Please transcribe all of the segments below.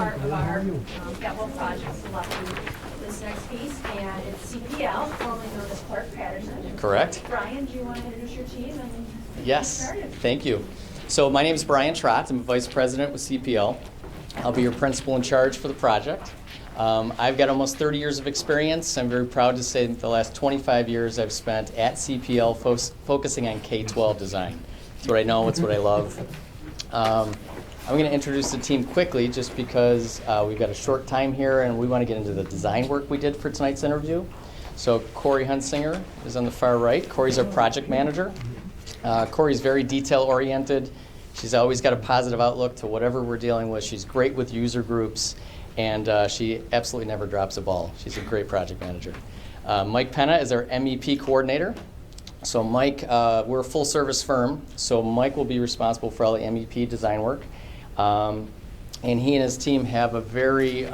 part of our capital project selecting this next piece, and it's CPL, formerly known as Clark Patterson. Correct. Brian, do you want to introduce your team and Yes, get started? thank you. So my name is Brian Trott. I'm Vice President with CPL. I'll be your principal in charge for the project. I've got almost 30 years of experience. I'm very proud to say that the last 25 years I've spent at CPL focusing on K-12 design. It's what I know, it's what I love. I'm going to introduce the team quickly just because we've got a short time here and we want to get into the design work we did for tonight's interview. So Corey Hunsinger is on the far right. Corey's our project manager. Corey's very detail-oriented. She's always got a positive outlook to whatever we're dealing with. She's great with user groups, and she absolutely never drops a ball. She's a great project manager. Mike Penna is our MEP coordinator. So Mike, we're a full-service firm, so Mike will be responsible for all the MEP design work. And he and his team have a very,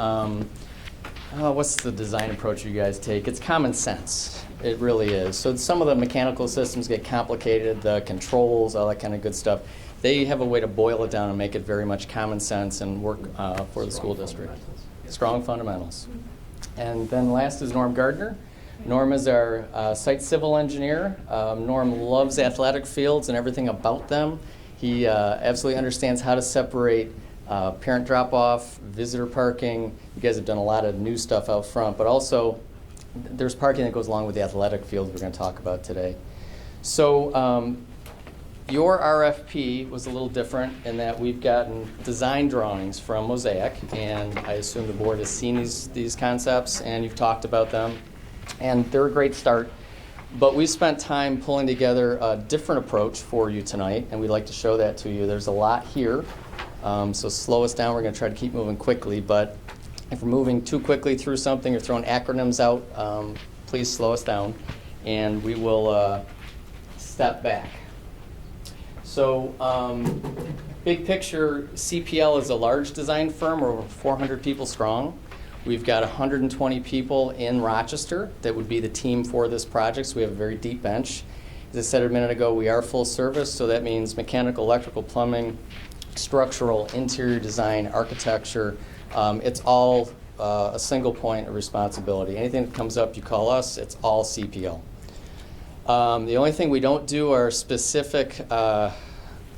what's the design approach you guys take? It's common sense. It really is. So some of the mechanical systems get complicated, the controls, all that kind of good stuff. They have a way to boil it down and make it very much common sense and work for the school district. Strong fundamentals. And then last is Norm Gardner. Norm is our site civil engineer. Norm loves athletic fields and everything about them. He absolutely understands how to separate parent drop-off, visitor parking. You guys have done a lot of new stuff out front, but also there's parking that goes along with the athletic fields we're going to talk about today. So your RFP was a little different in that we've gotten design drawings from Mosaic, and I assume the board has seen these concepts and you've talked about them, and they're a great start. But we spent time pulling together a different approach for you tonight, and we'd like to show that to you. There's a lot here, so slow us down. We're going to try to keep moving quickly, but if we're moving too quickly through something or throwing acronyms out, please slow us down, and we will step back. So big picture, CPL is a large design firm. We're over 400 people strong. We've got 120 people in Rochester that would be the team for this project, so we have a very deep bench. As I said a minute ago, we are full service, so that means mechanical, electrical, plumbing, structural, interior design, architecture. It's all a single point of responsibility. Anything that comes up, you call us, it's all CPL. The only thing we don't do are specific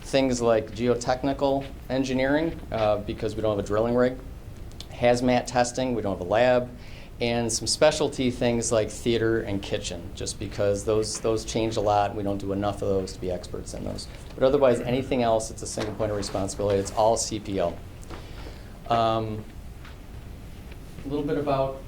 things like geotechnical engineering because we don't have a drilling rig. Hazmat testing, we don't have a lab, and some specialty things like theater and kitchen, just because those change a lot. We don't do enough of those to be experts in those. But otherwise, anything else, it's a single point of responsibility. It's all CPL. A little bit about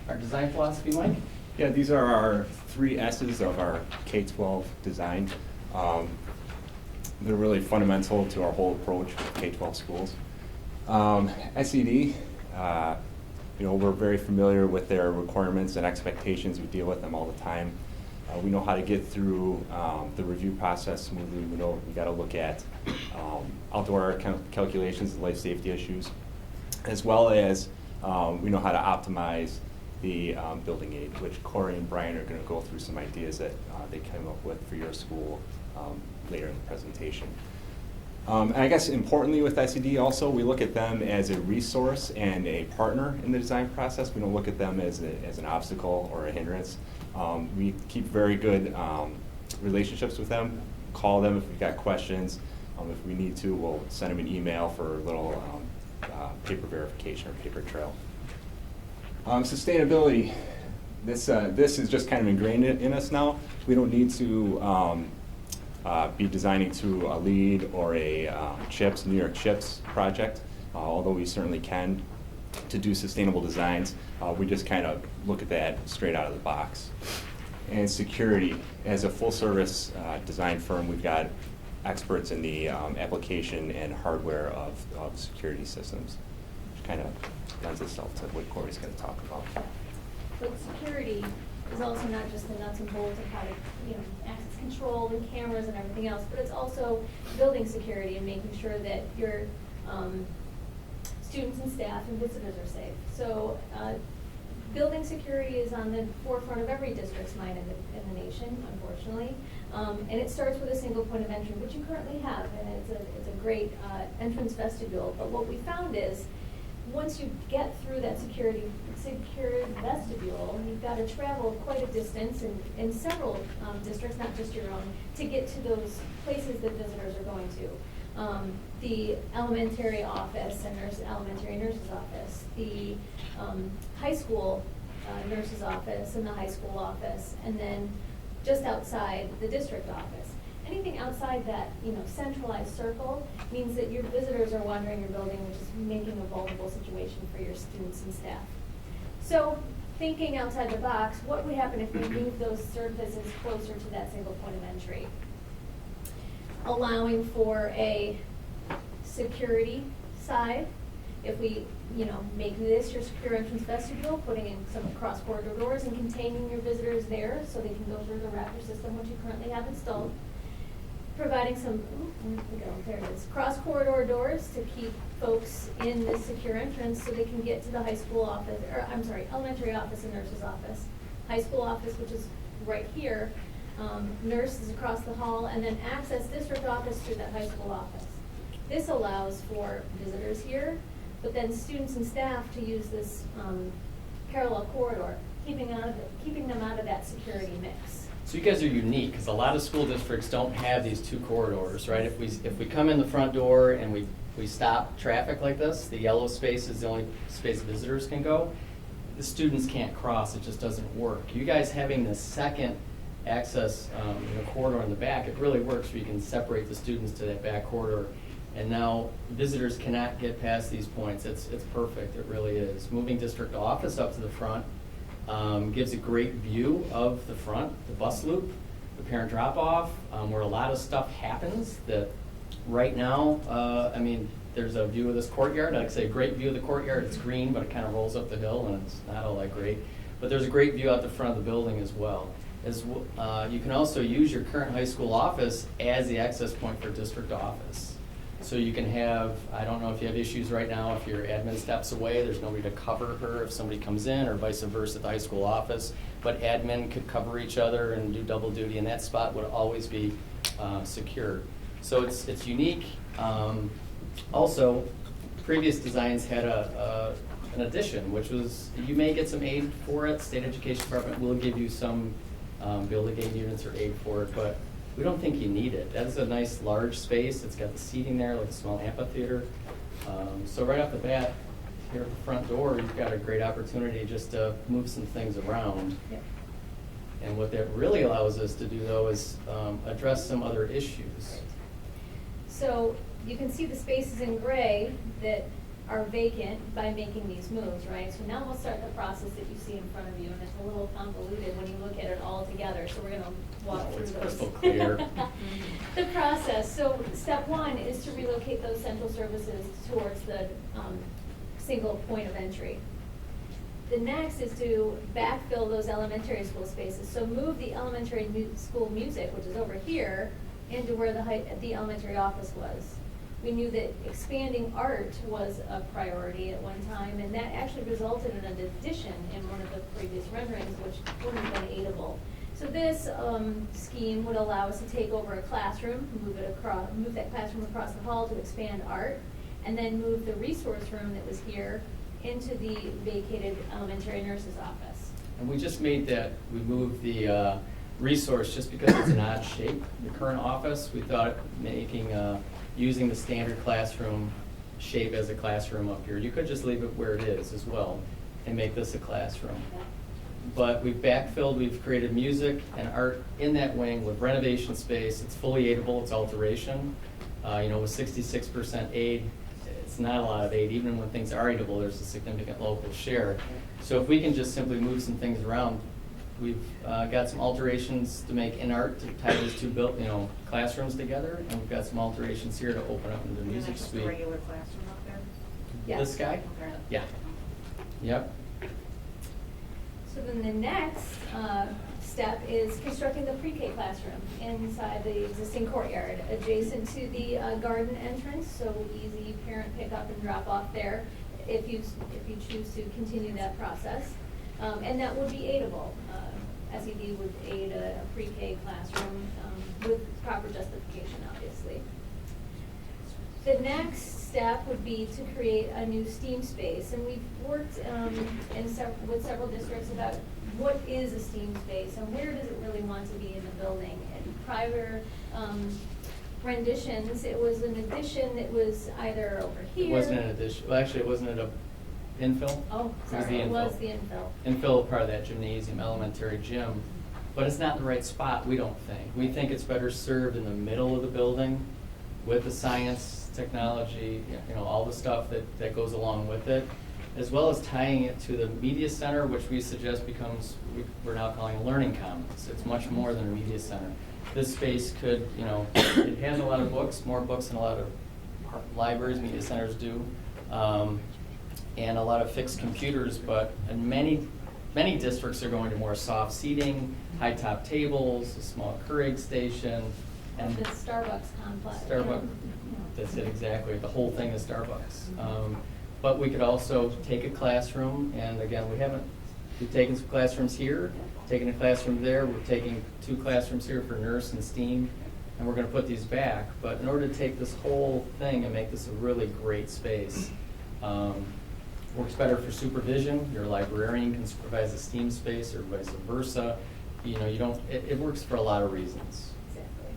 our design philosophy, Mike? Yeah, these are our 3 S's of our K-12 design. They're really fundamental to our whole approach with K-12 schools. SED, we're very familiar with their requirements and expectations. We deal with them all the time. We know how to get through the review process smoothly. We know we got to look at outdoor calculations and life safety issues, as well as we know how to optimize the building aid, which Corey and Brian are going to go through some ideas that they came up with for your school later in the presentation. And I guess importantly with SED also, we look at them as a resource and a partner in the design process. We don't look at them as an obstacle or a hindrance. We keep very good relationships with them. Call them if we've got questions. If we need to, we'll send them an email for a little paper verification or paper trail. Sustainability. This is just kind of ingrained in us now. We don't need to be designing to a LEED or a New York CHIPS project, although we certainly can to do sustainable designs. We just kind of look at that straight out of the box. And security. As a full-service design firm, we've got experts in the application and hardware of security systems, which kind of lends itself to what Corey's going to talk about. But security is also not just the nuts and bolts of how to, access control and cameras and everything else, but it's also building security and making sure that your students and staff and visitors are safe. So building security is on the forefront of every district's mind in the nation, unfortunately. And it starts with a single point of entry, which you currently have, and it's a great entrance vestibule. But what we found is once you get through that secured vestibule, you've got to travel quite a distance in several districts, not just your own, to get to those places that visitors are going to. The elementary office and elementary nurse's office, the high school nurse's office and the high school office, and then just outside the district office. Anything outside that, centralized circle means that your visitors are wandering your building, which is making a vulnerable situation for your students and staff. So, thinking outside the box, what would happen if we move those surfaces closer to that single point of entry? Allowing for a security side. If we, make this your secure entrance vestibule, putting in some cross corridor doors and containing your visitors there so they can go through the Raptor system, which you currently have installed. Providing some, there it is, cross corridor doors to keep folks in this secure entrance so they can get to the high school office, elementary office and nurse's office. High school office, which is right here, nurse is across the hall, and then access district office through that high school office. This allows for visitors here, but then students and staff to use this parallel corridor, keeping them out of that security mix. So you guys are unique, because a lot of school districts don't have these two corridors, right? If we come in the front door and we stop traffic like this, the yellow space is the only space visitors can go, the students can't cross, it just doesn't work. You guys having the second access corridor in the back, it really works where you can separate the students to that back corridor. And now visitors cannot get past these points. It's perfect, it really is. Moving district office up to the front gives a great view of the front, the bus loop, the parent drop-off, where a lot of stuff happens that right now, there's a view of this courtyard. I'd say a great view of the courtyard. It's green, but it kind of rolls up the hill and it's not all that great. But there's a great view out the front of the building as well. You can also use your current high school office as the access point for district office. So you can have, I don't know if you have issues right now, if your admin steps away, there's nobody to cover her if somebody comes in, or vice versa at the high school office. But admin could cover each other and do double duty, and that spot would always be secure. So it's unique. Also, previous designs had an addition, which was, you may get some aid for it. State Education Department will give you some build-a-gate units or aid for it, but we don't think you need it. That's a nice large space. It's got the seating there, like a small amphitheater. So right off the bat, here at the front door, you've got a great opportunity just to move some things around. Yep. And what that really allows us to do, though, is address some other issues. So you can see the spaces in gray that are vacant by making these moves, right? So now we'll start the process that you see in front of you, and it's a little convoluted when you look at it all together, so we're going to walk through It's those. crystal clear. The process. So step one is to relocate those central services towards the single point of entry. The next is to backfill those elementary school spaces. So move the elementary school music, which is over here, into where the elementary office was. We knew that expanding art was a priority at one time, and that actually resulted in an addition in one of the previous renderings, which wouldn't have been aidable. So this scheme would allow us to take over a classroom, move that classroom across the hall to expand art, and then move the resource room that was here into the vacated elementary nurse's office. And we just made that, we moved the resource just because it's an odd shape. The current office, we thought making using the standard classroom shape as a classroom up here. You could just leave it where it is as well and make this a classroom. But we've backfilled, we've created music and art in that wing with renovation space. It's fully aidable, it's alteration. With 66% aid, it's not a lot of aid. Even when things are aidable, there's a significant local share. So if we can just simply move some things around, we've got some alterations to make in art to tie these two classrooms together, and we've got some alterations here to open up into the music Just a suite. regular classroom up there? Yes. This guy? Okay. Yeah. Yep. So then the next step is constructing the pre-K classroom inside the existing courtyard, adjacent to the garden entrance, so easy parent pickup and drop off there if you choose to continue that process. And that would be aidable. SED would aid a pre-K classroom with proper justification, obviously. The next step would be to create a new STEAM space, and we've worked with several districts about what is a STEAM space and where does it really want to be in the building. And prior renditions, it was an addition that was either over here. It wasn't an addition, well, actually, wasn't it a infill? Oh, It was sorry, the it was infill. the infill. Infill part of that gymnasium, elementary gym, but it's not the right spot, we don't think. We think it's better served in the middle of the building with the science, technology, you know, all the stuff that goes along with it, as well as tying it to the media center, which we suggest becomes, we're now calling a learning commons. It's much more than a media center. This space could, you know, it has a lot of books, more books than a lot of libraries, media centers do, and a lot of fixed computers, but in many districts are going to more soft seating, high top tables, a small Keurig station, and The Starbucks complex. Starbucks, that's it exactly, the whole thing is Starbucks. But we could also take a classroom, and again, we've taken some classrooms here, taken a classroom there, we're taking 2 classrooms here for nurse and STEAM, and we're gonna put these back. But in order to take this whole thing and make this a really great space, works better for supervision. Your librarian can supervise the STEAM space or vice versa. You know, it works for a lot of reasons. Exactly.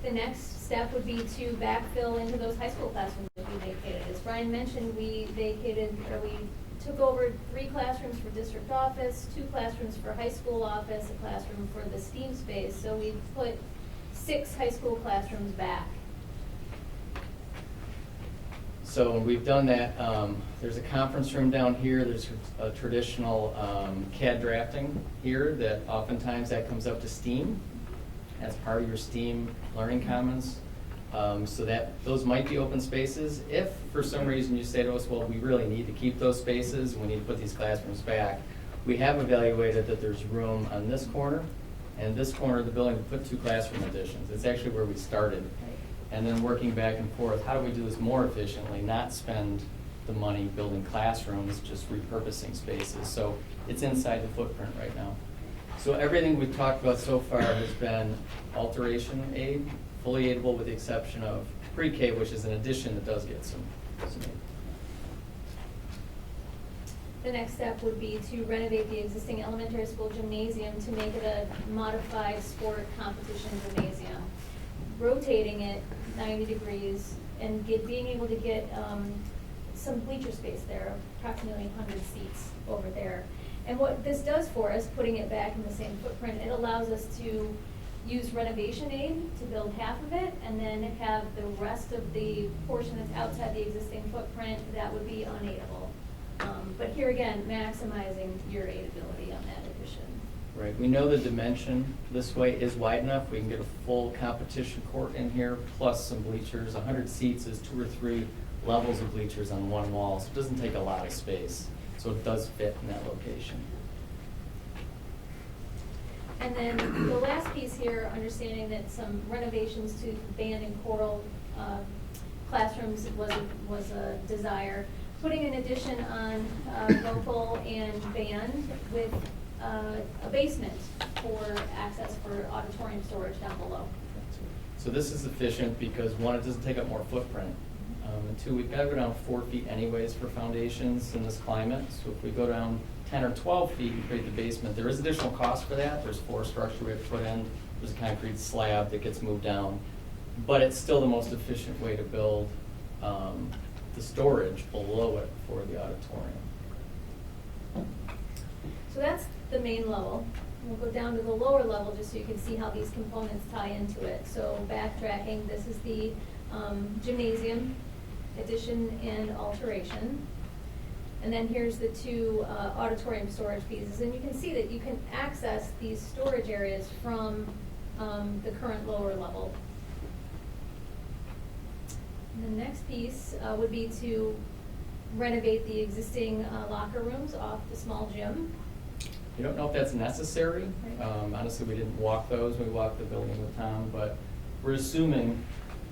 The next step would be to backfill into those high school classrooms that we vacated. As Brian mentioned, we took over 3 classrooms for district office, 2 classrooms for high school office, a classroom for the STEAM space. So we put 6 high school classrooms back. So we've done that. There's a conference room down here. There's a traditional CAD drafting here that oftentimes that comes up to STEAM as part of your STEAM Learning Commons. So those might be open spaces. If for some reason you say to us, well, we really need to keep those spaces, we need to put these classrooms back, we have evaluated that there's room on this corner and this corner of the building to put 2 classroom additions. It's actually where we started. And then working back and forth, how do we do this more efficiently, not spend the money building classrooms, just repurposing spaces. So it's inside the footprint right now. So everything we've talked about so far has been alteration aid, fully aidable with the exception of pre-K, which is an addition that does get some aid. The next step would be to renovate the existing elementary school gymnasium to make it a modified sport competition gymnasium. Rotating it 90 degrees and being able to get some bleacher space there, approximately 100 seats over there. And what this does for us, putting it back in the same footprint, it allows us to use renovation aid to build half of it and then have the rest of the portion that's outside the existing footprint that would be unaidable. But here again, maximizing your aidability on that addition. Right, we know the dimension this way is wide enough. We can get a full competition court in here, plus some bleachers. 100 seats is 2 or 3 levels of bleachers on one wall, so it doesn't take a lot of space. So it does fit in that location. And then the last piece here, understanding that some renovations to band and choral classrooms was a desire. Putting an addition on vocal and band with a basement for access for auditorium storage down below. So this is efficient because 1, it doesn't take up more footprint. And 2, we've got to go down 4 feet anyways for foundations in this climate. So if we go down 10 or 12 feet and create the basement, there is additional cost for that. There's floor structure we have to put in. There's a concrete slab that gets moved down. But it's still the most efficient way to build the storage below it for the auditorium. So that's the main level. We'll go down to the lower level just so you can see how these components tie into it. So backtracking, this is the gymnasium addition and alteration. And then here's the 2 auditorium storage pieces. And you can see that you can access these storage areas from the current lower level. And the next piece would be to renovate the existing locker rooms off the small gym. We don't know if that's necessary. Right. Honestly, we didn't walk those. We walked the building with Tom, but we're assuming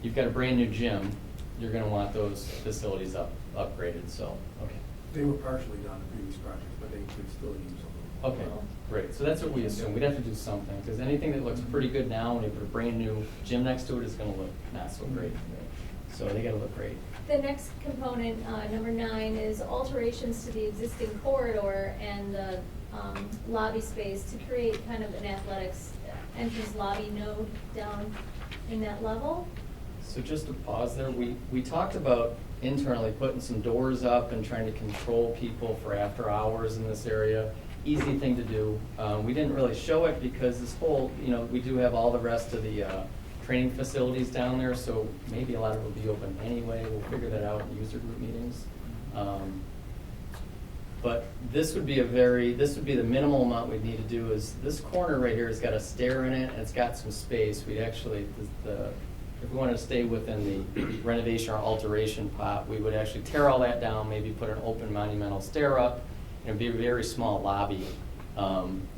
you've got a brand new gym. You're going to want those facilities upgraded. So, okay. They were partially done in previous projects, but they could still use Okay, great. So that's what we assume. We'd have to do something, because anything that looks pretty good now, when you put a brand new gym next to it, is gonna look not so great. So they gotta look great. The next component, number 9, is alterations to the existing corridor and the lobby space to create kind of an athletics entrance lobby node down in that level. So just to pause there, we talked about internally putting some doors up and trying to control people for after hours in this area. Easy thing to do. We didn't really show it because this whole, we do have all the rest of the training facilities down there, so maybe a lot of it will be open anyway. We'll figure that out in user group meetings. But this would be the minimal amount we'd need to do. Is this corner right here has got a stair in it and it's got some space. We'd actually, if we wanted to stay within the renovation or alteration pot, we would actually tear all that down, maybe put an open monumental stair up, and it'd be a very small lobby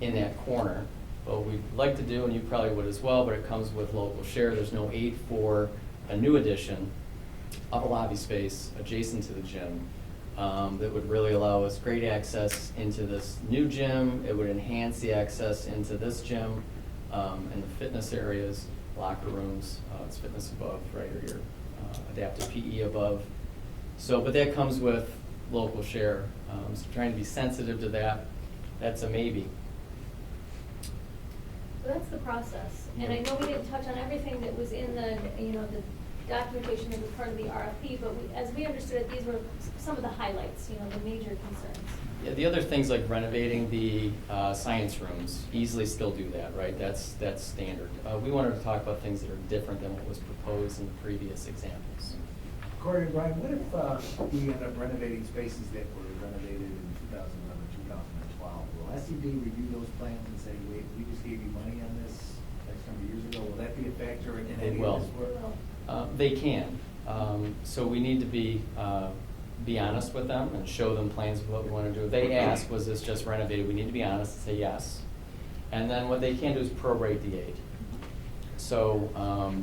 in that corner. What we'd like to do, and you probably would as well, but it comes with local share, there's no aid for a new addition of a lobby space adjacent to the gym that would really allow us great access into this new gym. It would enhance the access into this gym and the fitness areas, locker rooms, it's fitness above, right, or your adaptive PE above. So, but that comes with local share. So trying to be sensitive to that, that's a maybe. So that's the process. And I know we didn't touch on everything that was in the, the documentation that was part of the RFP, but as we understood it, these were some of the highlights, the major concerns. Yeah, the other things like renovating the science rooms, easily still do that, right? That's standard. We wanted to talk about things that are different than what was proposed in the previous examples. Corey and Brian, what if we end up renovating spaces that were renovated in 2011, 2012? Will SED review those plans and say, wait, we just gave you money on this X number of years ago? Will that be a factor in any of this work? They can. So we need to be honest with them and show them plans of what we want to do. If they ask, was this just renovated? We need to be honest and say yes. And then what they can do is prorate the aid. So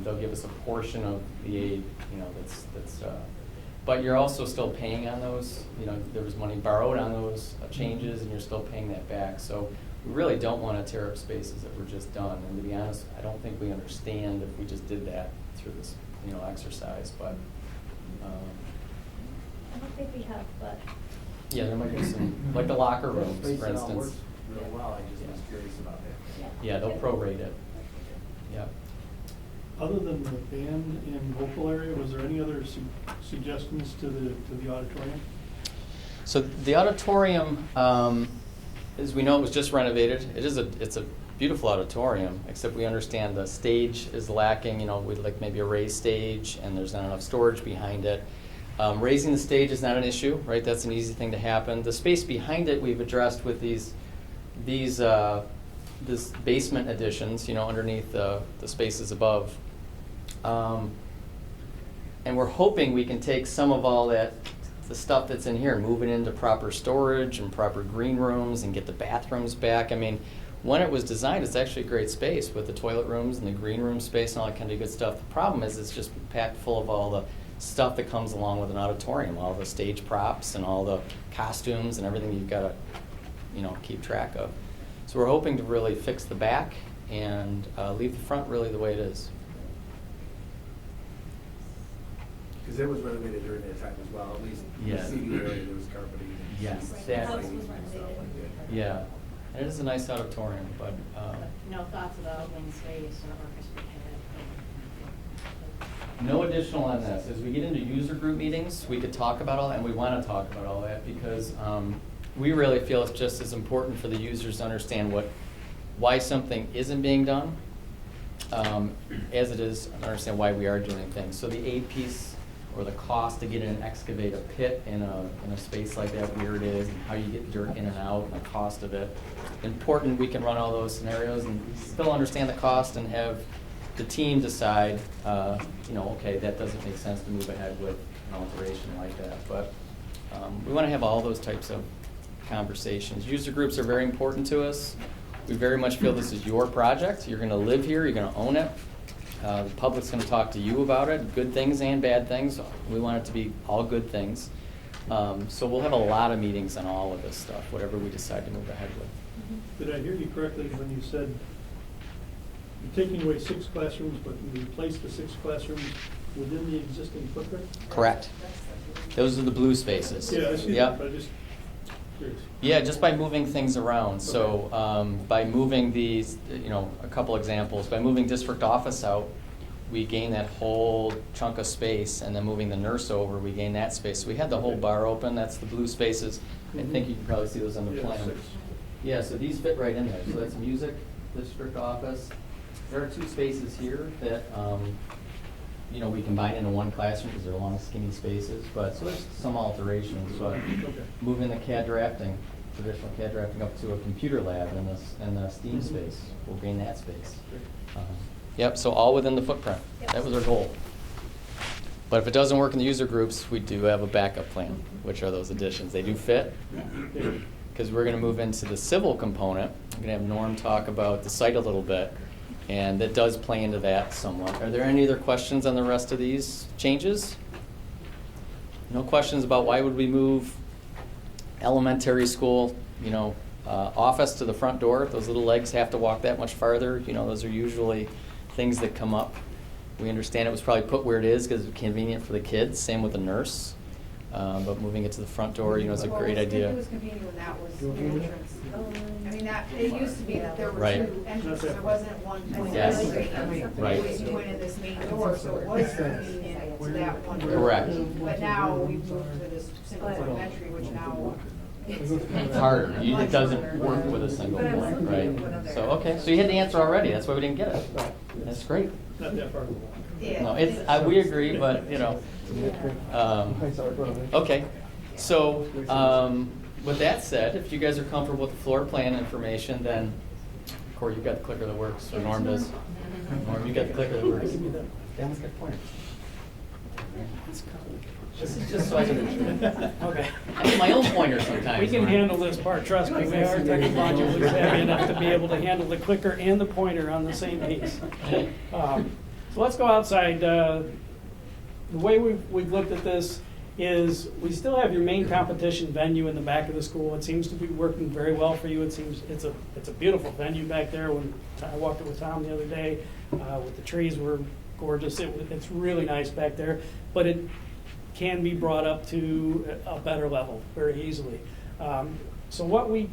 they'll give us a portion of the aid, but you're also still paying on those. There was money borrowed on those changes, and you're still paying that back. So we really don't want to tear up spaces that were just done. And to be honest, I don't think we understand if we just did that through this, exercise. But I don't think we have, but. yeah, there might be some, like the locker rooms, Space for that all instance. works real well, I just was curious about that. Yeah, they'll prorate it. Yeah. Other than the band and vocal area, was there any other suggestions to the auditorium? So the auditorium, as we know, it was just renovated. It's a beautiful auditorium, except we understand the stage is lacking. We'd like maybe a raised stage, and there's not enough storage behind it. Raising the stage is not an issue, right? That's an easy thing to happen. The space behind it we've addressed with these basement additions, underneath the spaces above. And we're hoping we can take some of all the stuff that's in here and move it into proper storage and proper green rooms and get the bathrooms back. I mean, when it was designed, it's actually a great space with the toilet rooms and the green room space and all that kind of good stuff. The problem is it's just packed full of all the stuff that comes along with an auditorium, all the stage props and all the costumes and everything you've got to, keep track of. So we're hoping to really fix the back and leave the front really the way it is. Because it was renovated during that time as well, at least Yeah. the seating area, there was carpeting. and Yes, seats that- and House was lighting and stuff renovated. like that. Yeah, and it is a nice auditorium, but No thoughts about wing space or orchestra pit? no additional on this. As we get into user group meetings, we could talk about all that, and we want to talk about all that because we really feel it's just as important for the users to understand why something isn't being done as it is to understand why we are doing things. So the aid piece, or the cost to get in and excavate a pit in a space like that, where it is, and how you get dirt in and out, and the cost of it. Important, we can run all those scenarios and still understand the cost and have the team decide, okay, that doesn't make sense to move ahead with an alteration like that. But we want to have all those types of conversations. User groups are very important to us. We very much feel this is your project. You're going to live here. You're going to own it. The public's going to talk to you about it, good things and bad things. We want it to be all good things. So we'll have a lot of meetings on all of this stuff, whatever we decide to move ahead with. Did I hear you correctly when you said you're taking away 6 classrooms, but you replace the 6 classrooms within the existing footprint? Correct. Those are the blue spaces. Yeah, I see Yep. that, but I just curious. Yeah, just by moving things around. So by moving these, a couple examples, by moving district office out, we gain that whole chunk of space, and then moving the nurse over, we gain that space. So we had the whole bar open. That's the blue spaces. I think you can probably see those on the Yeah, plan. 6. Yeah, so these fit right in there. So that's music, district office. There are 2 spaces here that we combine into one classroom because they're long, skinny spaces. But so there's some alterations. But Okay. moving the CAD drafting, traditional CAD drafting, up to a computer lab in the STEAM space, we'll gain that space. Yep. So all within the footprint. Yep. That was our goal. But if it doesn't work in the user groups, we do have a backup plan, which are those additions. They do fit because we're going to move into the civil component. I'm going to have Norm talk about the site a little bit. And that does play into that somewhat. Are there any other questions on the rest of these changes? No questions about why would we move elementary school, office to the front door? Those little legs have to walk that much farther. Those are usually things that come up. We understand it was probably put where it is because it's convenient for the kids. Same with the nurse. But moving it to the front door, is a great idea. It was convenient when that was the entrance. I mean, it used to be that there were Right. 2 entrances, there wasn't one. Yes. Right. You went in this main door, so it was convenient to that one. Correct. But now we've moved to this single point of entry, which now It's harder. It doesn't work with a single point, right? So, okay. So you had the answer already. That's why we didn't get it. That's great. Not that far along. No, we agree, but, okay. So, with that said, if you guys are comfortable with the floor plan information, then, Corey, you've got the clicker that works, or Norm does. Norm, you got the clicker that works. Dan's got pointers. This is just so I can, Okay. I need my own pointer sometimes. We can Norm. handle this part, trust me, we are technologically savvy enough to be able to handle the clicker and the pointer on the same piece. So let's go outside. The way we've looked at this is we still have your main competition venue in the back of the school. It seems to be working very well for you. It seems it's a beautiful venue back there. When I walked it with Tom the other day, with the trees were gorgeous. It's really nice back there, but it can be brought up to a better level very easily. So what we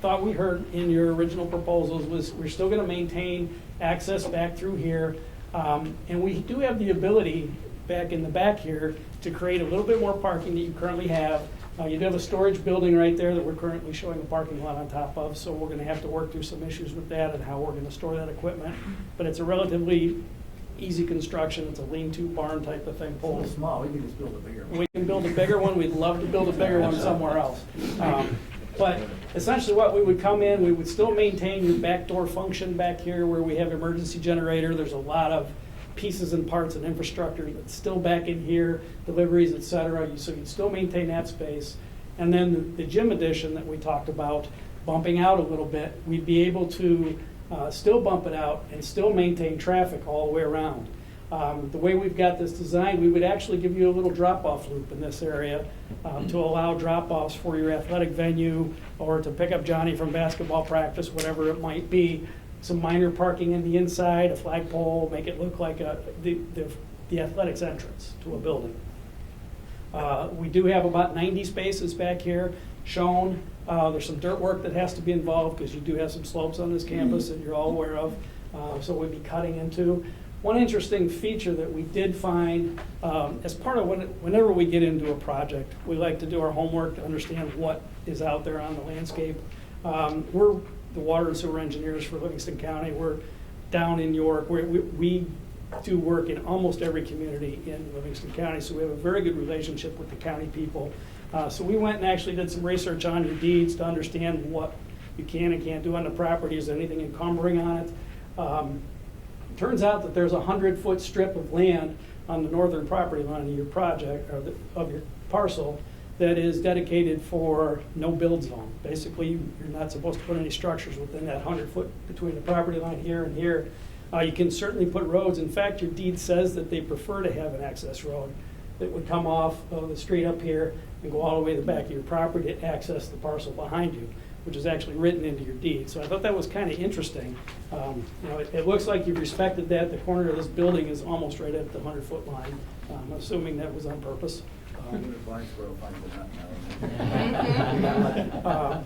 thought we heard in your original proposals was we're still going to maintain access back through here, and we do have the ability back in the back here to create a little bit more parking that you currently have. You do have a storage building right there that we're currently showing a parking lot on top of, so we're going to have to work through some issues with that and how we're going to store that equipment. But it's a relatively easy construction. It's a lean-to barn type of thing. It's a little small, we can just build a bigger one. We can build a bigger one. We'd love to build a bigger one somewhere else. But essentially what we would come in, we would still maintain your back door function back here where we have emergency generator. There's a lot of pieces and parts and infrastructure that's still back in here, deliveries, et cetera. So you'd still maintain that space. And then the gym addition that we talked about, bumping out a little bit, we'd be able to still bump it out and still maintain traffic all the way around. The way we've got this designed, we would actually give you a little drop-off loop in this area to allow drop-offs for your athletic venue or to pick up Johnny from basketball practice, whatever it might be. Some minor parking in the inside, a flagpole, make it look like the athletics entrance to a building. We do have about 90 spaces back here shown. There's some dirt work that has to be involved because you do have some slopes on this campus that you're all aware of. So we'd be cutting into. One interesting feature that we did find as part of whenever we get into a project, we like to do our homework to understand what is out there on the landscape. We're the water and sewer engineers for Livingston County. We're down in York. We do work in almost every community in Livingston County, so we have a very good relationship with the county people. So we went and actually did some research on your deeds to understand what you can and can't do on the property. Is there anything encumbering on it? Turns out that there's a 100-foot strip of land on the northern property line of your project, or of your parcel, that is dedicated for no build zone. Basically, you're not supposed to put any structures within that 100-foot between the property line here and here. You can certainly put roads. In fact, your deed says that they prefer to have an access road that would come off of the street up here and go all the way to the back of your property to access the parcel behind you. which is actually written into your deed. So I thought that was kind of interesting. It looks like you've respected that. The corner of this building is almost right at the 100-foot line. I'm assuming that was on purpose. Even a blind squirrel finds a nut now.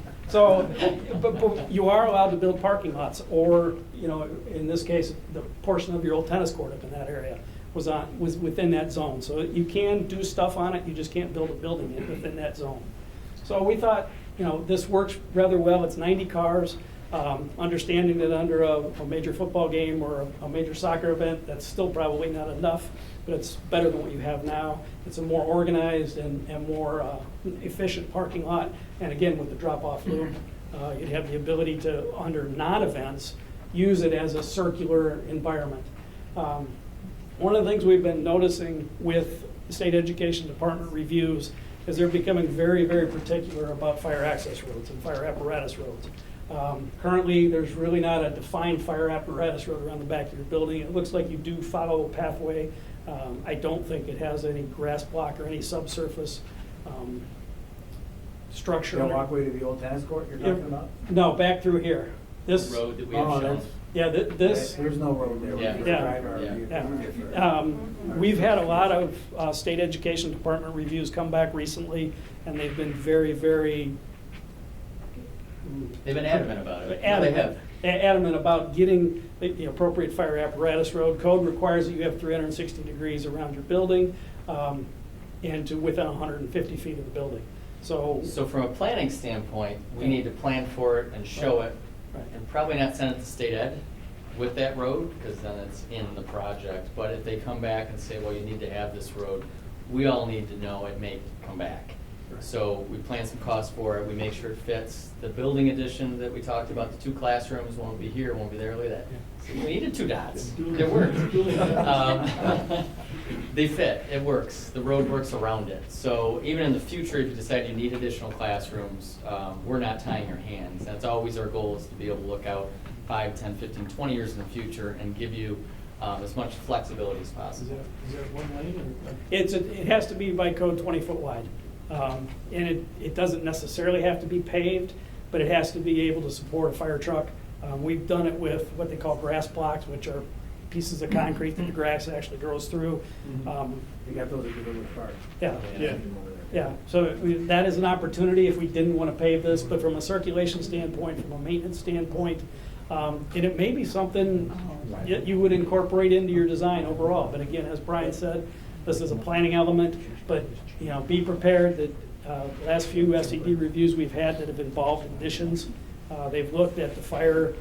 But you are allowed to build parking lots, or, in this case, the portion of your old tennis court up in that area was within that zone. So you can do stuff on it, you just can't build a building within that zone. So we thought, this works rather well. It's 90 cars. Understanding that under a major football game or a major soccer event, that's still probably not enough, but it's better than what you have now. It's a more organized and more efficient parking lot. And again, with the drop-off loop, you'd have the ability to, under non-events, use it as a circular environment. One of the things we've been noticing with the State Education Department reviews is they're becoming very, very particular about fire access roads and fire apparatus roads. Currently, there's really not a defined fire apparatus road around the back of your building. It looks like you do follow a pathway. I don't think it has any grass block or any subsurface structure. The walkway to the old tennis court you're talking about? No, back through here. This road that we have shown. Yeah, this. There's no road there. Yeah. We can Yeah. drive our vehicle. We've had a lot of State Education Department reviews come back recently, and they've been very, very They've been adamant about it. Yeah, they have. adamant about getting the appropriate fire apparatus road. Code requires that you have 360 degrees around your building and to within 150 feet of the building. So from a planning standpoint, we need to plan for it and show it, Right. and probably not send it to state ed with that road, because then it's in the project. But if they come back and say, well, you need to have this road, we all need to know it may come back. So we plan some costs for it, we make sure it fits. The building addition that we talked about, the 2 classrooms, one will be here, one will be there, look at that. So we needed 2 dots, it worked. They fit, it works, the road works around it. So even in the future, if you decide you need additional classrooms, we're not tying your hands. That's always our goal, is to be able to look out 5, 10, 15, 20 years in the future and give you as much flexibility as possible. Is that one lane? It has to be by code 20-foot wide. And it doesn't necessarily have to be paved, but it has to be able to support a fire truck. We've done it with what they call grass blocks, which are pieces of concrete that the grass actually grows through. You got those at the village park. Yeah. Yeah. Yeah, so that is an opportunity if we didn't want to pave this, but from a circulation standpoint, from a maintenance standpoint, and it may be something you would incorporate into your design overall. But again, as Brian said, this is a planning element, but be prepared that the last few SED reviews we've had that have involved additions, they've looked at the fire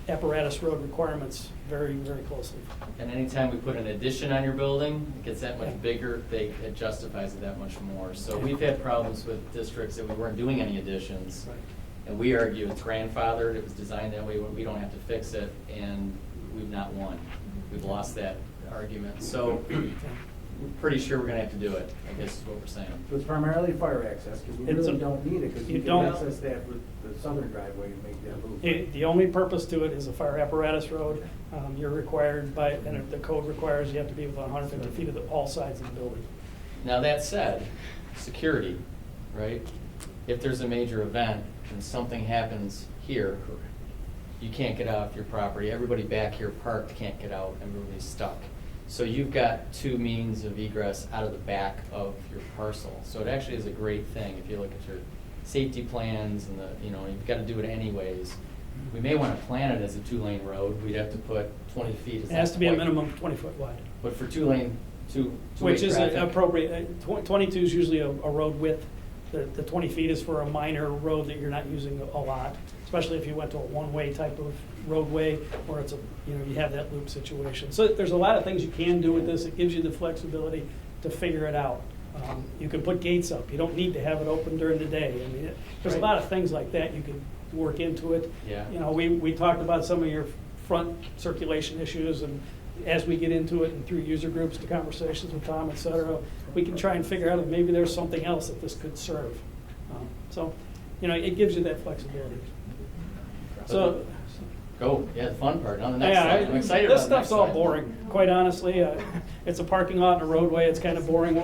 apparatus road requirements very, very closely. And anytime we put an addition on your building, it gets that much bigger, it justifies it that much more. So we've had problems with districts that we weren't doing any additions. Right. And we argue it's grandfathered, it was designed that way, we don't have to fix it, and we've not won. We've lost that argument. So we're pretty sure we're gonna have to do it, I guess is what we're saying. So it's primarily fire access, because we It's really a- don't need it, because you you can don't- access that with the southern driveway and make that loop. The only purpose to it is a fire apparatus road. You're required by, and the code requires you have to be within 150 feet of all sides of the building. Now that said, security, right? If there's a major event and something happens here, you can't get off your property. Everybody back here parked can't get out, everybody's stuck. So you've got 2 means of egress out of the back of your parcel. So it actually is a great thing if you look at your safety plans and you've got to do it anyways. We may want to plan it as a 2-lane road. We'd have to put 20 feet. It has to be a minimum of 20-foot wide. But for 2-lane, two-way Which is traffic. appropriate. 22 is usually a road width. The 20 feet is for a minor road that you're not using a lot, especially if you went to a one-way type of roadway where it's you have that loop situation. So there's a lot of things you can do with this. It gives you the flexibility to figure it out. You can put gates up. You don't need to have it open during the day. I mean, there's a lot of things like that you can work into it. Yeah. We talked about some of your front circulation issues, and as we get into it and through user groups, the conversations with Tom, et cetera, we can try and figure out if maybe there's something else that this could serve. So, it gives you that flexibility. So, Go, yeah, the fun part, on the next yeah, slide. I'm excited about this the next stuff's all slide. boring, quite honestly. It's a parking lot and a roadway. It's kind of boring.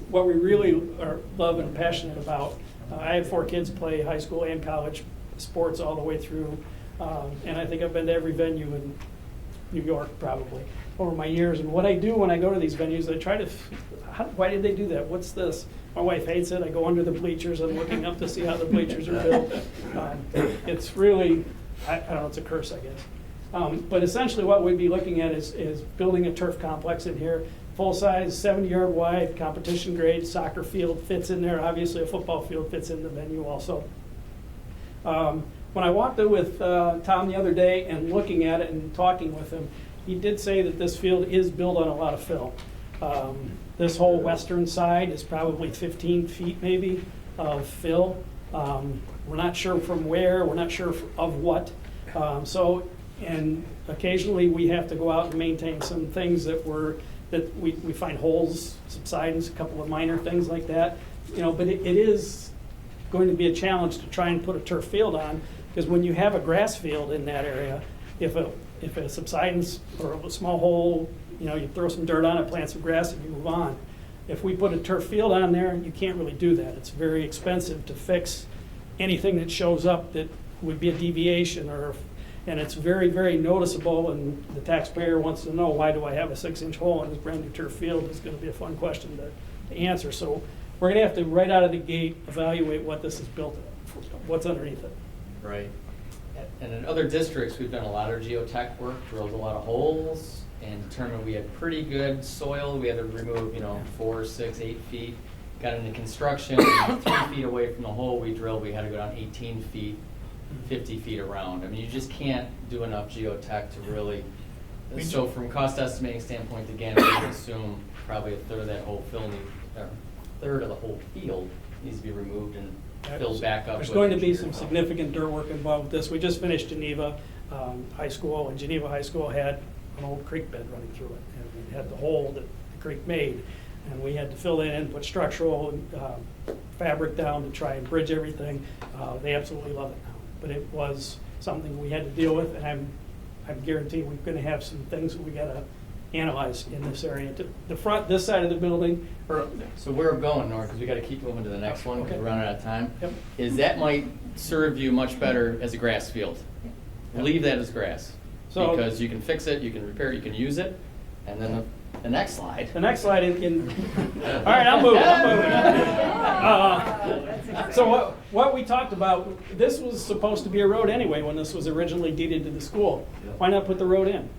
What we really are love and passionate about I had 4 kids play high school and college sports all the way through, and I think I've been to every venue in New York probably over my years. And what I do when I go to these venues, I try to, why did they do that? What's this? My wife hates it. I go under the bleachers. I'm looking up to see how the bleachers are built. It's really, I don't know, it's a curse, I guess. But essentially what we'd be looking at is building a turf complex in here, full-size, 70-yard wide, competition grade, soccer field fits in there. Obviously a football field fits in the venue also. When I walked in with Tom the other day and looking at it and talking with him, he did say that this field is built on a lot of fill. This whole western side is probably 15 feet maybe of fill. We're not sure from where, we're not sure of what. And occasionally we have to go out and maintain some things that we find holes, subsidence, a couple of minor things like that. But it is going to be a challenge to try and put a turf field on, because when you have a grass field in that area, if a subsidence or a small hole, you throw some dirt on it, plant some grass, and you move on. If we put a turf field on there, you can't really do that. It's very expensive to fix anything that shows up that would be a deviation, and it's very, very noticeable, and the taxpayer wants to know, why do I have a 6-inch hole in this brand new turf field? It's going to be a fun question to answer. So we're going to have to, right out of the gate, evaluate what this is built on, what's underneath it. Right. And in other districts, we've done a lot of geotech work, drilled a lot of holes, and determined we had pretty good soil. We had to remove, 4, 6, 8 feet. Got into construction, 3 feet away from the hole we drilled, we had to go down 18 feet, 50 feet around. I mean, you just can't do enough geotech to really. So from cost estimating standpoint, again, we would assume probably a third of that whole field, third of the whole field needs to be removed and filled back up. There's going to be some significant dirt work involved with this. We just finished Geneva High School, and Geneva High School had an old creek bed running through it, and it had the hole that the creek made, and we had to fill it in, put structural fabric down to try and bridge everything. They absolutely love it now, but it was something we had to deal with, and I'm guaranteed we're going to have some things that we got to analyze in this area. The front, this side of the building. So where we're going, Nora, because we got to keep moving to the next one because Okay. we're running out of time. Yep. Is that might serve you much better as a grass field. Leave that as grass, because you can fix it, you can repair it, you can use it, and then the next slide. The next slide all right, I'm moving. So what we talked about, this was supposed to be a road anyway when this was originally deeded to the school. Why not put the road in?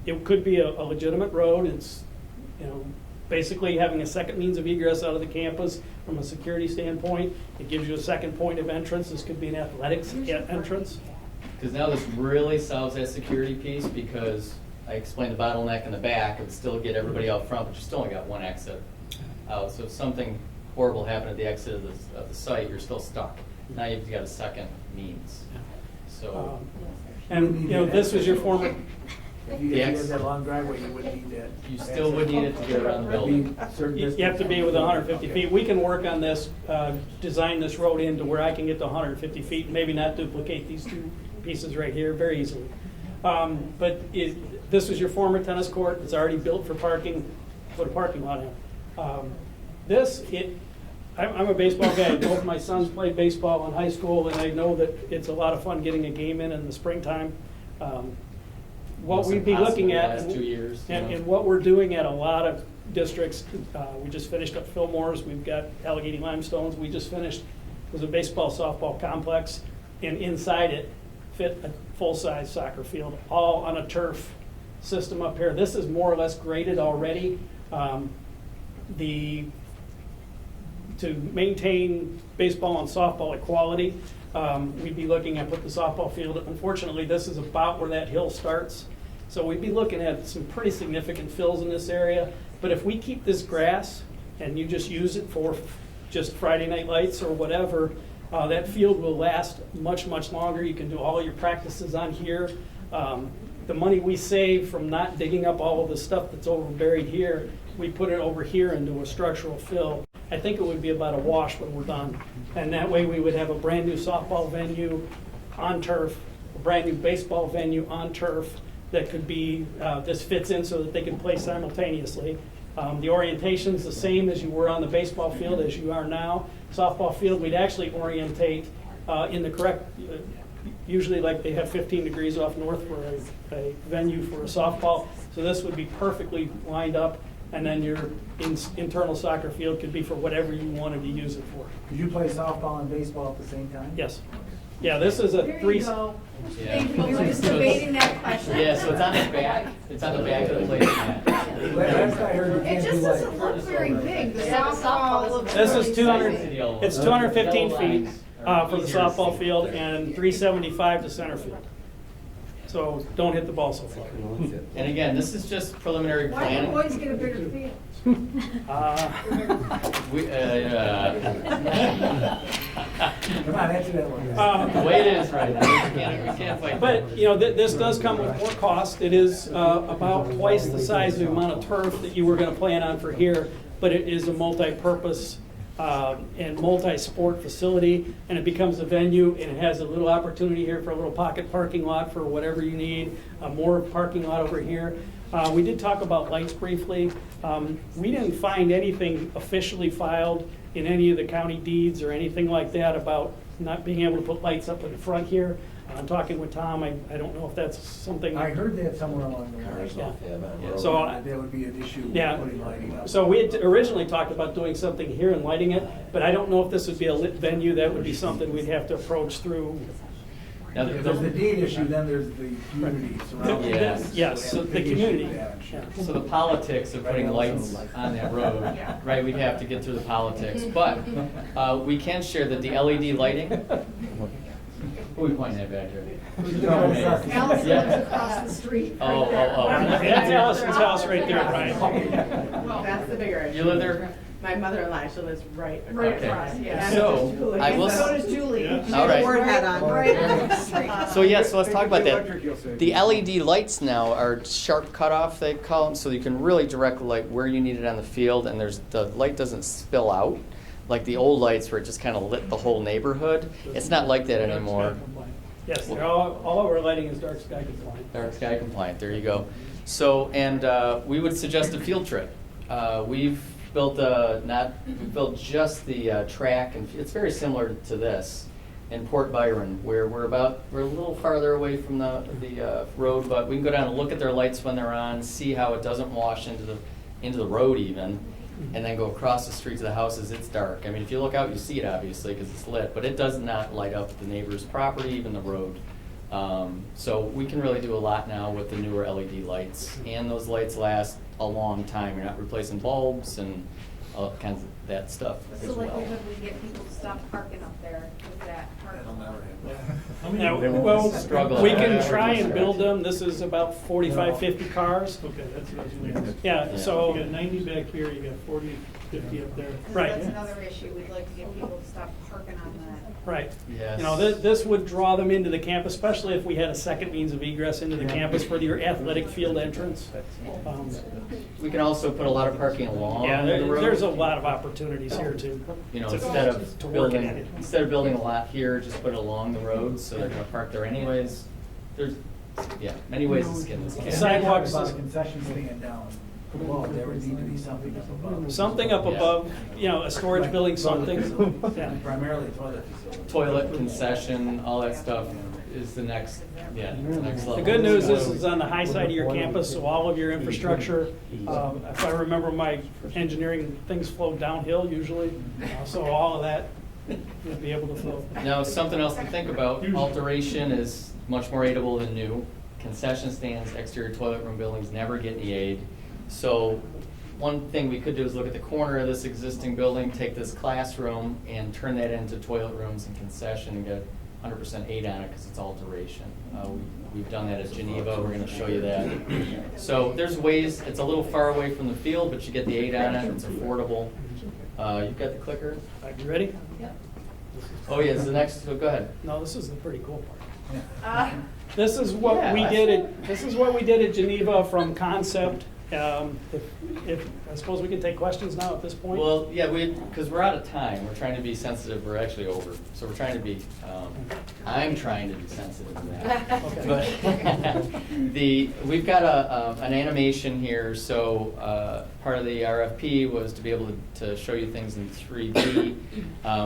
It could be a legitimate road. It's, basically having a second means of egress out of the campus from a security standpoint. It gives you a second point of entrance. This could be an athletics entrance. Because now this really solves that security piece, because I explained the bottleneck in the back, it would still get everybody out front, but you still only got one exit out. So if something horrible happened at the exit of the site, you're still stuck. Now you've got a second means. So, This was your former. If you had that long driveway, you wouldn't need that. you still would need it to get around the building. You have to be within 150 feet. We can work on this, design this road into where I can get to 150 feet, and maybe not duplicate these two pieces right here very easily. But this was your former tennis court. It's already built for parking. Put a parking lot in. I'm a baseball guy. Both my sons played baseball in high school, and I know that it's a lot of fun getting a game in the springtime. What we'd be looking at, the last 2 years, and what we're doing at a lot of districts, we just finished up Fillmore's, we've got Allegheny Limestones, we just finished, was a baseball softball complex, and inside it fit a full-size soccer field, all on a turf system up here. This is more or less graded already. To maintain baseball and softball equality, we'd be looking at put the softball field. Unfortunately, this is about where that hill starts. So we'd be looking at some pretty significant fills in this area. But if we keep this grass and you just use it for just Friday night lights or whatever, that field will last much, much longer. You can do all your practices on here. The money we save from not digging up all of the stuff that's over buried here, we put it over here into a structural fill. I think it would be about a wash when we're done. And that way we would have a brand new softball venue on turf, a brand new baseball venue on turf that could be, this fits in so that they can play simultaneously. The orientation's the same as you were on the baseball field as you are now. Softball field, we'd actually orientate in the correct, usually like they have 15 degrees off north for a venue for a softball. So this would be perfectly lined up, and then your internal soccer field could be for whatever you wanted to use it for. Could you play softball and baseball at the same time? Yes. Yeah, this is a There three. you go. Yeah. Thank you. We were just debating that question. Yeah, so it's on the back. It's on the back of the plate. Last I heard, you It can't do just like. doesn't look very big. The Yeah, the softball softball looks This really is 200. tiny. It's 215 feet for the softball field and 375 to center field. So don't hit the ball so far. And again, this is just preliminary Why do planning. boys get a bigger field? We, Come on, answer that one. the way it is right now, we can't fight. But, you know, this does come with more cost. It is about twice the size of the amount of turf that you were going to plan on for here, but it is a multi-purpose and multi-sport facility, and it becomes a venue, and it has a little opportunity here for a little pocket parking lot for whatever you need, more parking lot over here. We did talk about lights briefly. We didn't find anything officially filed in any of the county deeds or anything like that about not being able to put lights up in the front here. I'm talking with Tom. I don't know if that's something. I heard that somewhere along the line. Yeah. So That would be an issue, Yeah. putting lighting up. So we had originally talked about doing something here and lighting it, but I don't know if this would be a lit venue. That would be something we'd have to approach through. Now, If there's the deed issue, then there's the community surrounding. Yeah. it. Yes, So the they have a big issue community. with that, I'm sure. Yeah. So the politics of putting lights on that road, right, we'd have to get through the politics. But we can share that the LED lighting, who are we pointing at back here? Allison Yeah. lives across the street. Oh, right there. oh, oh. That's Allison's house right there, Brian. That's the bigger issue. You live there? My mother-in-law, she lives right Right Okay. across, yeah. So, I will. So does Julie. Yeah. She All has a right. board hat on. Right on the street. So yeah, so let's talk about Electric, you'll that. say. The LED lights now are sharp cutoff, they call them, so you can really direct the light where you need it on the field, and the light doesn't spill out like the old lights where it just kind of lit the whole neighborhood. It's not like that anymore. Yes, they're all of our lighting is dark sky compliant. Dark sky compliant, there you go. So, and we would suggest a field trip. We've built we've built just the track, and it's very similar to this in Port Byron, where we're a little farther away from the road, but we can go down and look at their lights when they're on, see how it doesn't wash into the road even, and then go across the street to the houses. It's dark. I mean, if you look out, you see it obviously because it's lit, but it does not light up the neighbor's property, even the road. So we can really do a lot now with the newer LED lights, and those lights last a long time. You're not replacing bulbs and all kinds of that stuff What's as the well. likelihood we get people to stop parking up there with that parking That'll lot? never happen. How many? Now, They won't well, struggle. we can try and build them. This is about 45, 50 cars. Okay, that's what I was going to ask. Yeah, Yeah. so. You got 90 back here, you got 40, 50 up there. Right. That's another issue. We'd like to get people to stop parking on that. Right. Yes. You know, this would draw them into the campus, especially if we had a second means of egress into the campus for your athletic field entrance. We can also put a lot of parking along Yeah, the road. there's a lot of opportunities here too. You know, to- instead to of work it in. building a lot here, just put it along the road, so they're gonna park there anyways. There's, many ways to skin this cat. Sidewalks About is- a concession stand down. Well, there would need to be something up above. Something up Yeah. above, you know, a storage building, something. Yeah. Primarily toilet facility. Toilet, concession, all that stuff is the next level. The good news is it's on the high side of your campus, so all of your infrastructure, if I remember my engineering, things flow downhill usually, so all of that would be able to flow. Now, something else to think about, alteration is much more aidable than new. Concession stands, exterior toilet room buildings never get any aid. So one thing we could do is look at the corner of this existing building, take this classroom and turn that into toilet rooms and concession and get 100% aid on it because it's alteration. We've done that at Geneva. We're going to show you that. So there's ways. It's a little far away from the field, but you get the aid on it. It's affordable. You've got the clicker. You ready? Yep. Oh yeah, it's the next. So go ahead. No, this is the pretty cool part. Uh, This is what we did at Geneva from concept. If I suppose we can take questions now at this point. Well, yeah, because we're out of time. We're trying to be sensitive. We're actually over, so we're trying to be I'm trying to be sensitive to that. Okay. But we've got an animation here, so part of the RFP was to be able to show you things in 3D.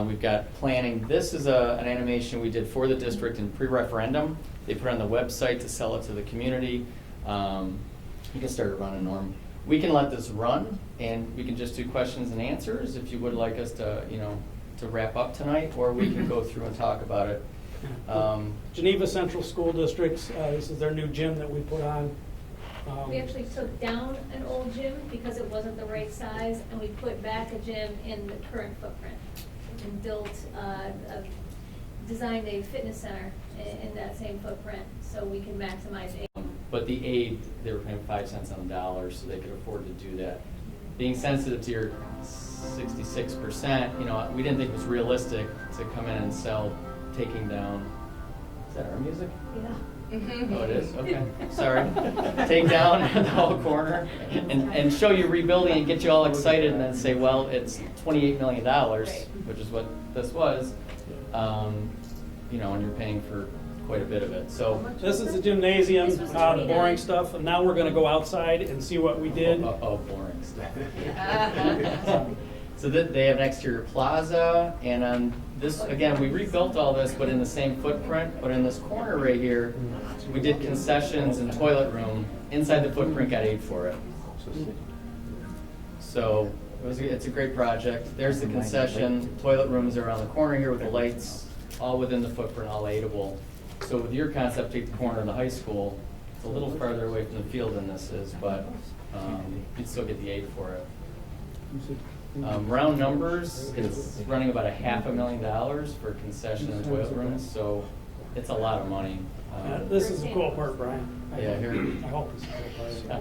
We've got planning. This is an animation we did for the district in pre-referendum. They put it on the website to sell it to the community. You can start it running, Norm. We can let this run, and we can just do questions and answers if you would like us to, to wrap up tonight, or we can go through and talk about it. Geneva Central School Districts, this is their new gym that we put on. We actually took down an old gym because it wasn't the right size, and we put back a gym in the current footprint and built, designed a fitness center in that same footprint so we can maximize it. But the aid, they were paying 5 cents on the dollar, so they could afford to do that. Being sensitive to your 66%, we didn't think it was realistic to come in and sell taking down. Is that our music? Yeah. Oh, it is? Okay, sorry. Take down the whole corner and show you rebuilding and get you all excited and then say, well, it's $28 million, which is what this was, and you're paying for quite a bit of it. So This is the gymnasium, This was the 29. boring stuff, and now we're gonna go outside and see what we did. boring stuff. So that they have an exterior plaza, and on this, again, we rebuilt all this, but in the same footprint. But in this corner right here, we did concessions and toilet room inside the footprint. Got aid for it. So it's a great project. There's the concession. Toilet rooms are around the corner here with the lights, all within the footprint, all aidable. So with your concept, take the corner of the high school. It's a little farther away from the field than this is, but you'd still get the aid for it. Round numbers, it's running about $500,000 for concession and toilet rooms, so it's a lot of money. This is the cool part, Brian. Yeah, here. I hope it's the cool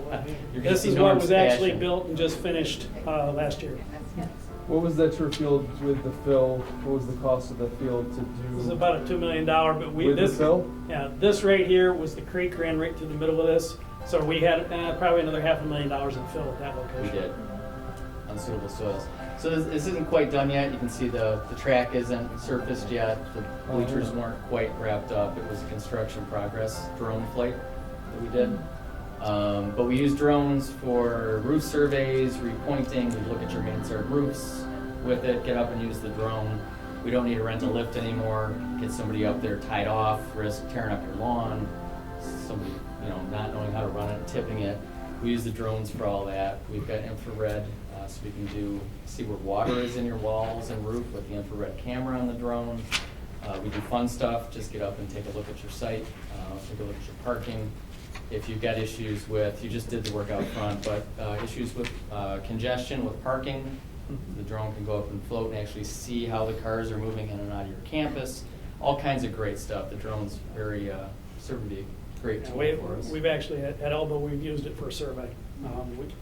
part. You're gonna This see is what Norm's was actually passion. built and just finished last year. What was that turf field with the fill? What was the cost of the field to do? This is about a $2 million, but With the fill? Yeah, this right here was the creek ran right through the middle of this, so we had probably another $500,000 in fill at that location. We did. Unsuitable soils. So this isn't quite done yet. You can see the track isn't surfaced yet. The bleachers weren't quite wrapped up. It was a construction progress drone flight that we did. But we use drones for roof surveys, repointing. We look at your mansard roofs with it, get up and use the drone. We don't need to rent a lift anymore. Get somebody up there tied off, risk tearing up your lawn, somebody not knowing how to run it and tipping it. We use the drones for all that. We've got infrared, so we can see where water is in your walls and roof with the infrared camera on the drone. We do fun stuff, just get up and take a look at your site, take a look at your parking. If you've got issues with, you just did the work out front, but issues with congestion with parking, the drone can go up and float and actually see how the cars are moving in and out of your campus. All kinds of great stuff. The drone's very, certainly a great tool for us. We've actually, at Elbow, we've used it for a survey.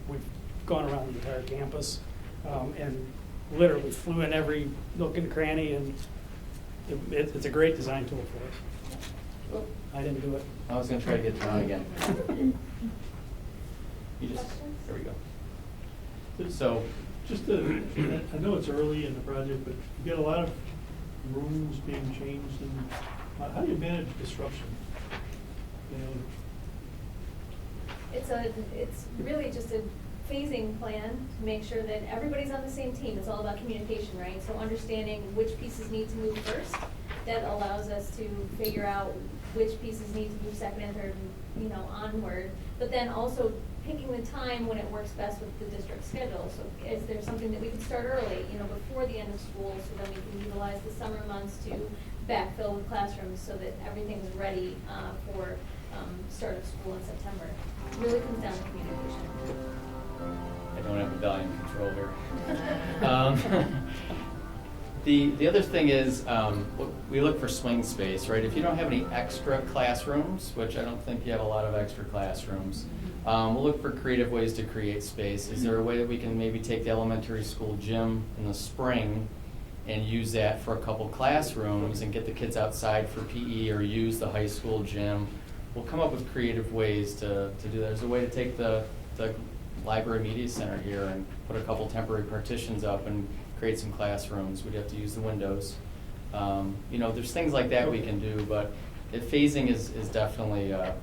We've gone around the entire campus and literally flew in every nook and cranny, and it's a great design tool for us. Oh, I didn't do it. I was going to try to get it on again. There we go. So, I know it's early in the project, but you get a lot of rooms being changed, and how do you manage disruption? It's really just a phasing plan to make sure that everybody's on the same team. It's all about communication, right? So understanding which pieces need to move first, that allows us to figure out which pieces need to move second and third, onward. But then also picking the time when it works best with the district schedule. So is there something that we can start early, before the end of school, so then we can utilize the summer months to backfill with classrooms so that everything's ready for start of school in September. It really comes down to communication. I don't have a volume control here. The other thing is, we look for swing space, right? If you don't have any extra classrooms, which I don't think you have a lot of extra classrooms, we'll look for creative ways to create space. Is there a way that we can maybe take the elementary school gym in the spring and use that for a couple classrooms and get the kids outside for PE, or use the high school gym? We'll come up with creative ways to do that. There's a way to take the library media center here and put a couple temporary partitions up and create some classrooms. We'd have to use the windows. You know, there's things like that we can do, but phasing is definitely a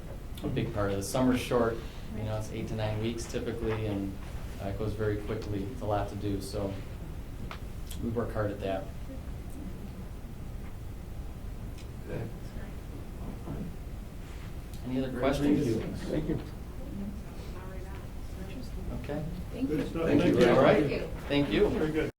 big part of it. Summer's short, you know, it's 8 to 9 weeks typically, and it goes very quickly. It's a lot to do, so we work hard at that. Any other questions? Thank you. Okay. Good stuff. Thank Thank you. you. All right. Thank you. Very good.